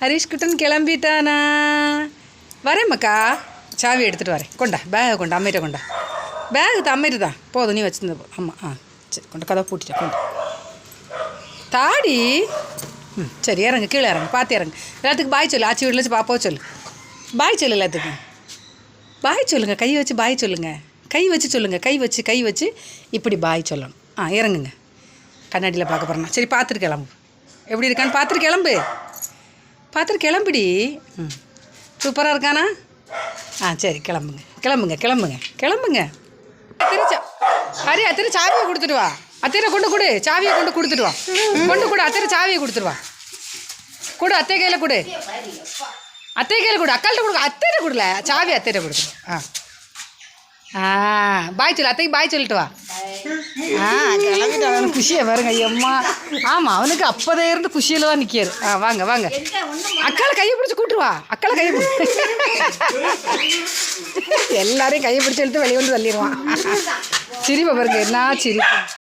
ஹரிஷ் குட்டன் கிளம்பிட்டானா? வரேன் மக்கா, சாவி எடுத்துகிட்டு வரேன். கொண்டா பேகை கொண்டா, அம்மையிட்ட கொண்டா. பேகு அம்மைட்டு தான் போதும், நீ வச்சுருந்த போ. ஆமாம் சரி கொண்டா, கதவை பூட்டிட்டேன் கொண்டா. தாடி சரி இறங்கு, கீழே இறங்கு, பார்த்து இறங்கு. எல்லாத்துக்கும் பாய் சொல்லு. ஆச்சி வீட்டில் வச்சு பாப்பாவை சொல்லு. பாய் சொல்லு எல்லாத்துக்கும். பாய் சொல்லுங்கள், கை வச்சு பாய் சொல்லுங்கள். கை வச்சு சொல்லுங்கள், கை வச்சு இப்படி பாய் சொல்லணும். இறங்குங்க. கண்ணாடியில் பார்க்க போகிறேன்னா சரி, பார்த்துட்டு கிளம்பு. எப்படி இருக்கான்னு பார்த்துட்டு கிளம்பு. பார்த்துட்டு கிளம்புடி. சூப்பராக இருக்கானா? சரி கிளம்புங்க. ஹரி அத்திர சாவியை கொடுத்துட்டு வா. அத்திர கொடு, சாவியை கொடுத்துட்டு வா. கொடு அத்திர சாவியை கொடுத்துருவா. கொடு அத்தை கையில் கொடு. அக்காள்கிட்ட கொடு. அத்தையிட்ட கொடுல சாவி, அத்தையிட்ட கொடுத்துருவா. பாய் சொல்லு, அத்தைக்கு பாய் சொல்லிட்டு வா. கிளம்பிட்டு அவனுக்கு குஷியை பாருங்க. ஐயம்மா ஆமாம், அவனுக்கு அப்போதே இருந்து குஷியில் தான் நிற்காரு. வாங்க அக்காளை கையை பிடிச்சி கூட்டுருவா. அக்காளை கையை பிடிச்சி எல்லாரையும் கையை பிடிச்சி எடுத்து வெளியே வந்து தள்ளிடுவான். சிரிப்பை பாருங்க, என்ன சிரிப்பு.